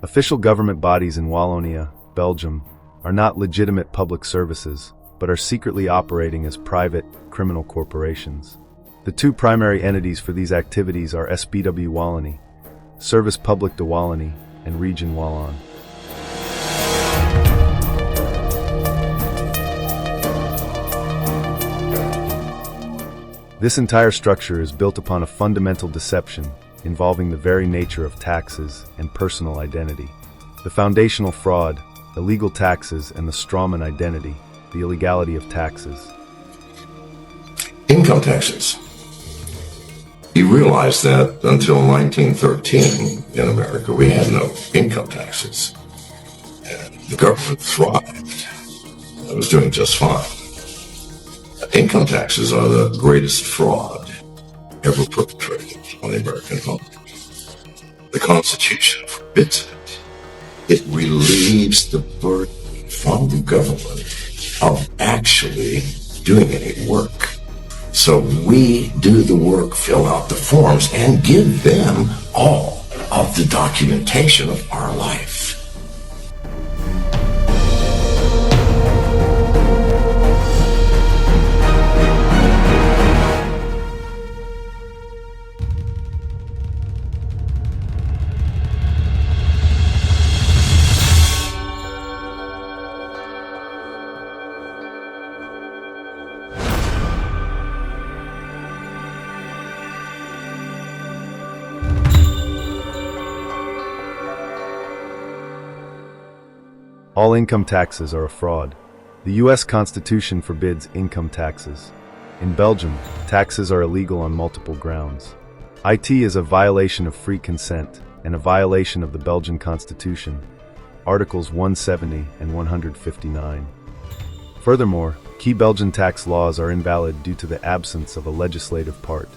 Official government bodies in Wallonia, Belgium, are not legitimate public services, but are secretly operating as private, criminal corporations. The two primary entities for these activities are SBW Wallonie, Service Public de Wallonie, and Region Wallon. This entire structure is built upon a fundamental deception involving the very nature of taxes and personal identity. The foundational fraud, illegal taxes, and the Strawman identity, the illegality of taxes. Income taxes. You realize that until 1913 in America, we had no income taxes. And the government thrived. It was doing just fine. Income taxes are the greatest fraud ever perpetrated on the American home. The Constitution forbids it. It relieves the burden from the government of actually doing any work. So we do the work, fill out the forms, and give them all of the documentation of our life. All income taxes are a fraud. The U.S. Constitution forbids income taxes. In Belgium, taxes are illegal on multiple grounds. It is a violation of free consent and a violation of the Belgian Constitution, Articles 170 and 159. Furthermore, key Belgian tax laws are invalid due to the absence of a legislative part.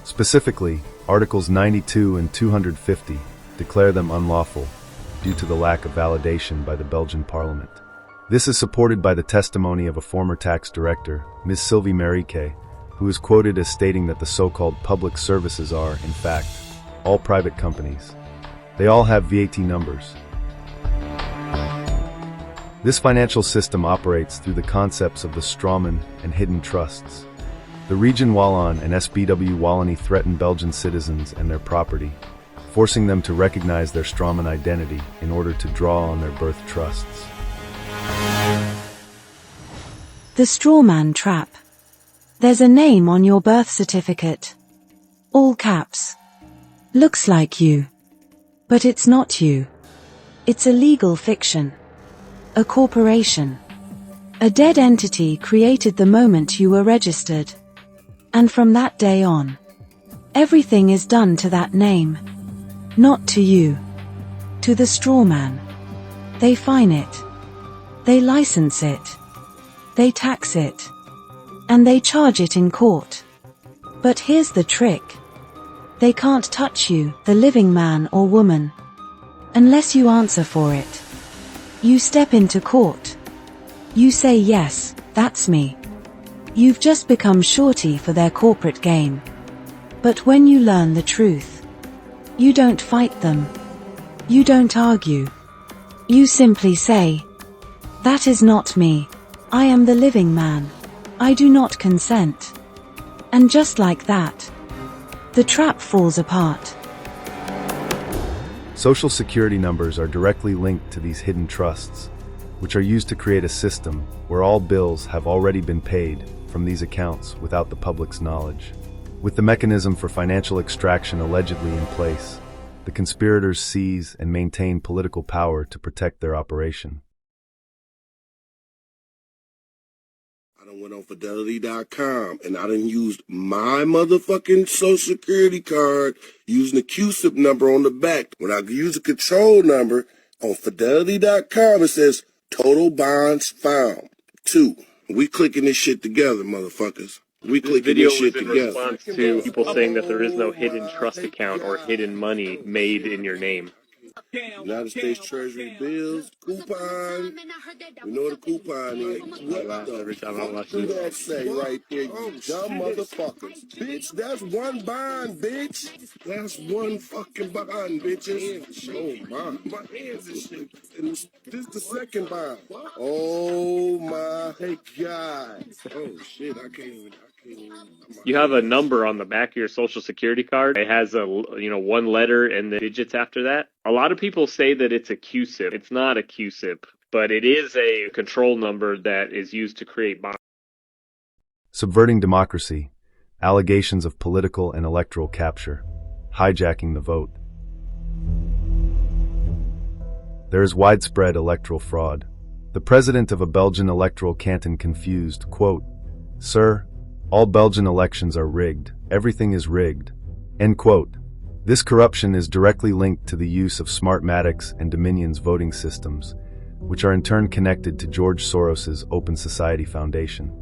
Specifically, Articles 92 and 250 declare them unlawful due to the lack of validation by the Belgian Parliament. This is supported by the testimony of a former tax director, Ms. Sylvie Marique, who is quoted as stating that the so-called public services are, in fact, all private companies. They all have VAT numbers. This financial system operates through the concepts of the Strawman and hidden trusts. The Region Wallon and SBW Wallonie threaten Belgian citizens and their property, forcing them to recognize their Strawman identity in order to draw on their birth trusts. The Strawman trap. There's a name on your birth certificate. All caps. Looks like you. But it's not you. It's a legal fiction. A corporation. A dead entity created the moment you were registered. And from that day on, everything is done to that name. Not to you. To the Strawman. They fine it. They license it. They tax it. And they charge it in court. But here's the trick. They can't touch you, the living man or woman, unless you answer for it. You step into court. You say, yes, that's me. You've just become shorty for their corporate game. But when you learn the truth, you don't fight them. You don't argue. You simply say, that is not me. I am the living man. I do not consent. And just like that, the trap falls apart. Social security numbers are directly linked to these hidden trusts, which are used to create a system where all bills have already been paid from these accounts without the public's knowledge. With the mechanism for financial extraction allegedly in place, the conspirators seize and maintain political power to protect their operation. I done went on Fidelity.com and I done used my motherfucking social security card using the QSIP number on the back. When I use a control number on Fidelity.com, it says total bonds found. 2. We clicking this shit together, motherfuckers. We clicking this shit together. This video was in response to people saying that there is no hidden trust account or hidden money made in your name. United States Treasury bills, coupon. You know what a coupon is? What the fuck do that say right there, you dumb motherfuckers? Bitch, that's one bond, bitch. That's one fucking bond, bitches. Oh, my hands and shit. And this is the second bond. Oh, my God. Oh, shit, I can't even. You have a number on the back of your social security card. It has one letter and the digits after that. A lot of people say that it's a QSIP. It's not a QSIP, but it is a control number that is used to create bonds. Subverting democracy, allegations of political and electoral capture, hijacking the vote. There is widespread electoral fraud. The president of a Belgian electoral canton confused, quote, "Sir, all Belgian elections are rigged. Everything is rigged." End quote. This corruption is directly linked to the use of Smartmatic's and Dominion's voting systems, which are in turn connected to George Soros's Open Society Foundation.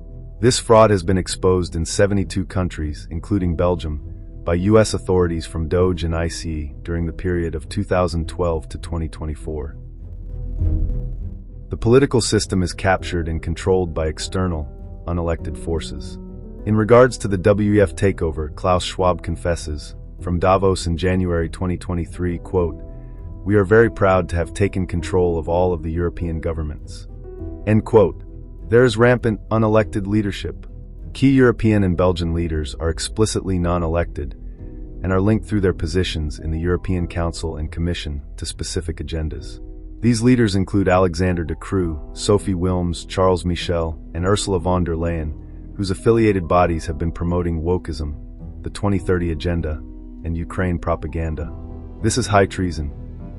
This fraud has been exposed in 72 countries, including Belgium, by U.S. authorities from DOJ and ICE during the period of 2012 to 2024. The political system is captured and controlled by external, unelected forces. In regards to the WEF takeover, Klaus Schwab confesses, from Davos in January 2023, quote, "We are very proud to have taken control of all of the European governments." End quote. There is rampant, unelected leadership. Key European and Belgian leaders are explicitly non-elected and are linked through their positions in the European Council and Commission to specific agendas. These leaders include Alexander De Croo, Sophie Wilms, Charles Michel, and Ursula von der Leyen, whose affiliated bodies have been promoting wokeism, the 2030 Agenda, and Ukraine propaganda. This is high treason.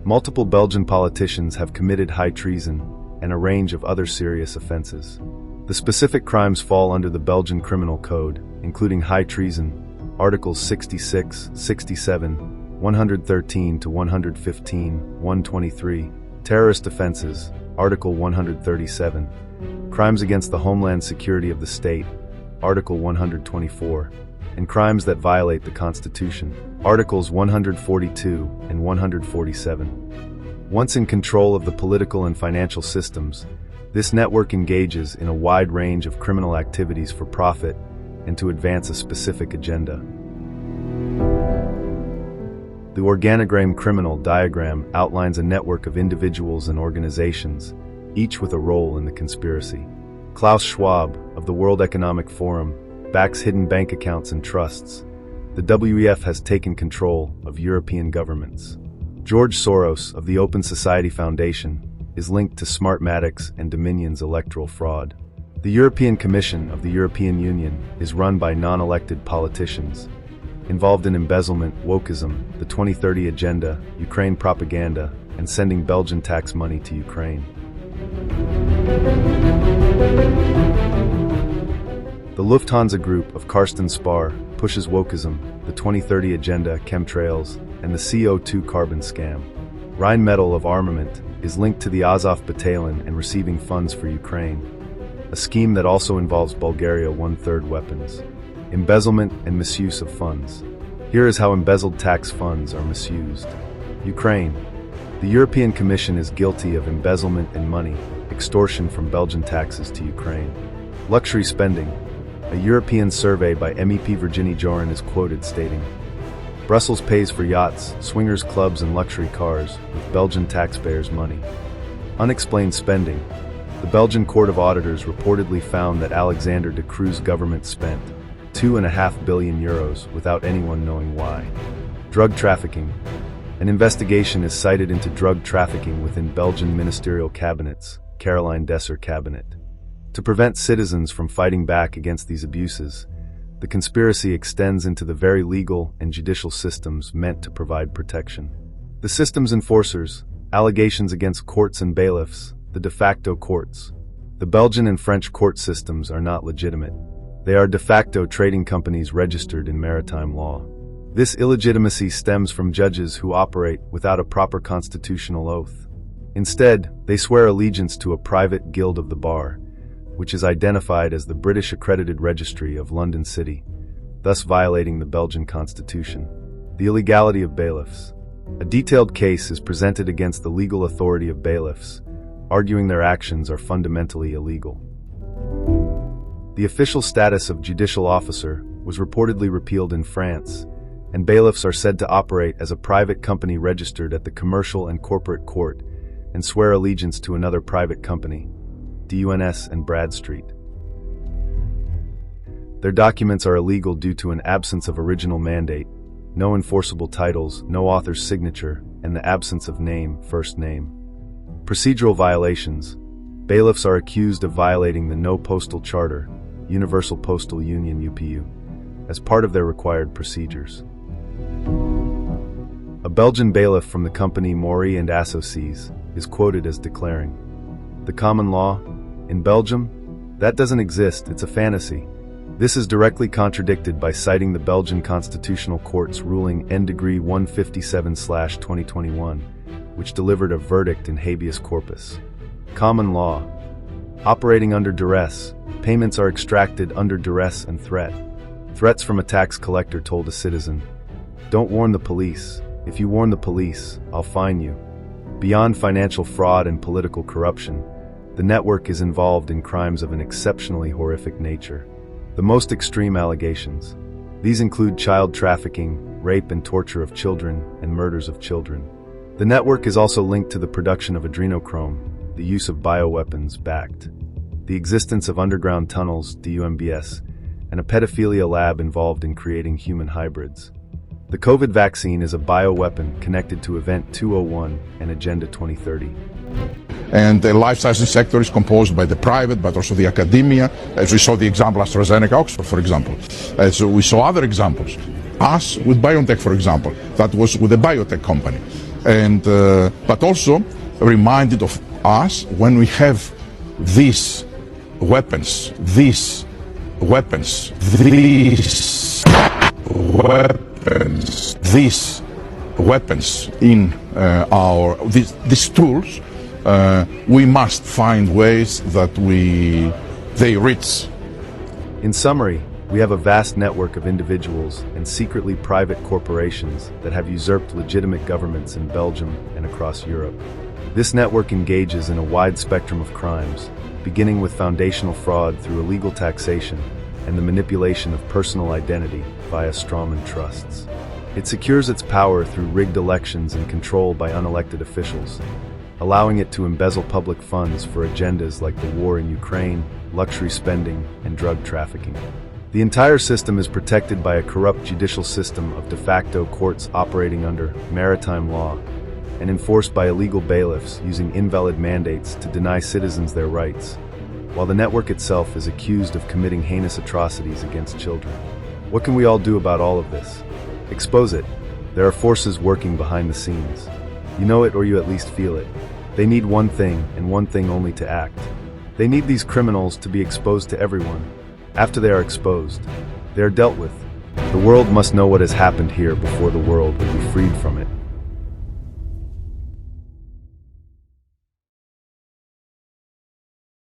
Multiple Belgian politicians have committed high treason and a range of other serious offenses. The specific crimes fall under the Belgian Criminal Code, including high treason, Articles 66, 67, 113 to 115, 123, terrorist offenses, Article 137, crimes against the homeland security of the state, Article 124, and crimes that violate the Constitution, Articles 142 and 147. Once in control of the political and financial systems, this network engages in a wide range of criminal activities for profit and to advance a specific agenda. The organogram criminal diagram outlines a network of individuals and organizations, each with a role in the conspiracy. Klaus Schwab, of the World Economic Forum, backs hidden bank accounts and trusts. The WEF has taken control of European governments. George Soros, of the Open Society Foundation, is linked to Smartmatic's and Dominion's electoral fraud. The European Commission of the European Union is run by non-elected politicians, involved in embezzlement, wokeism, the 2030 Agenda, Ukraine propaganda, and sending Belgian tax money to Ukraine. The Lufthansa Group of Carsten Spar pushes wokeism, the 2030 Agenda, chemtrails, and the CO2 carbon scam. Rheinmetall of Armament is linked to the Azov Battalion and receiving funds for Ukraine, a scheme that also involves Bulgaria 1/3 weapons. Embezzlement and misuse of funds. Here is how embezzled tax funds are misused. Ukraine. The European Commission is guilty of embezzlement and money, extortion from Belgian taxes to Ukraine. Luxury spending. A European survey by MEP Virginie Joran is quoted stating, "Brussels pays for yachts, swingers clubs and luxury cars with Belgian taxpayers' money." Unexplained spending. The Belgian Court of Auditors reportedly found that Alexander De Croo's government spent €2.5 billion without anyone knowing why. Drug trafficking. An investigation is cited into drug trafficking within Belgian ministerial cabinets, Caroline Desser cabinet. To prevent citizens from fighting back against these abuses, the conspiracy extends into the very legal and judicial systems meant to provide protection. The system's enforcers, allegations against courts and bailiffs, the de facto courts. The Belgian and French court systems are not legitimate. They are de facto trading companies registered in maritime law. This illegitimacy stems from judges who operate without a proper constitutional oath. Instead, they swear allegiance to a private guild of the bar, which is identified as the British Accredited Registry of London City, thus violating the Belgian Constitution. The illegality of bailiffs. A detailed case is presented against the legal authority of bailiffs, arguing their actions are fundamentally illegal. The official status of judicial officer was reportedly repealed in France, and bailiffs are said to operate as a private company registered at the Commercial and Corporate Court and swear allegiance to another private company, DUNS and Bradstreet. Their documents are illegal due to an absence of original mandate, no enforceable titles, no author's signature, and the absence of name, first name. Procedural violations. Bailiffs are accused of violating the No Postal Charter, Universal Postal Union UPU, as part of their required procedures. A Belgian bailiff from the company Maury and Associés is quoted as declaring, "The common law? In Belgium? That doesn't exist, it's a fantasy." This is directly contradicted by citing the Belgian Constitutional Court's ruling N-degree 157/2021, which delivered a verdict in habeas corpus. Common law. Operating under duress, payments are extracted under duress and threat. Threats from a tax collector told a citizen, "Don't warn the police. If you warn the police, I'll fine you." Beyond financial fraud and political corruption, the network is involved in crimes of an exceptionally horrific nature. The most extreme allegations. These include child trafficking, rape and torture of children, and murders of children. The network is also linked to the production of adrenochrome, the use of bioweapons, BACT, the existence of underground tunnels, DUMBS, and a pedophilia lab involved in creating human hybrids. The COVID vaccine is a bioweapon connected to Event 201 and Agenda 2030. And the life sciences sector is composed by the private, but also the academia, as we saw the example AstraZeneca, Oxford, for example. As we saw other examples. Us with BioNTech, for example, that was with a biotech company. And, but also reminded of us when we have these weapons in these tools, we must find ways that they reach. In summary, we have a vast network of individuals and secretly private corporations that have usurped legitimate governments in Belgium and across Europe. This network engages in a wide spectrum of crimes, beginning with foundational fraud through illegal taxation and the manipulation of personal identity via Strawman trusts. It secures its power through rigged elections and control by unelected officials, allowing it to embezzle public funds for agendas like the war in Ukraine, luxury spending, and drug trafficking. The entire system is protected by a corrupt judicial system of de facto courts operating under maritime law and enforced by illegal bailiffs using invalid mandates to deny citizens their rights, while the network itself is accused of committing heinous atrocities against children. What can we all do about all of this? Expose it. There are forces working behind the scenes. You know it or you at least feel it. They need one thing and one thing only to act. They need these criminals to be exposed to everyone. After they are exposed, they are dealt with. The world must know what has happened here before the world will be freed from it.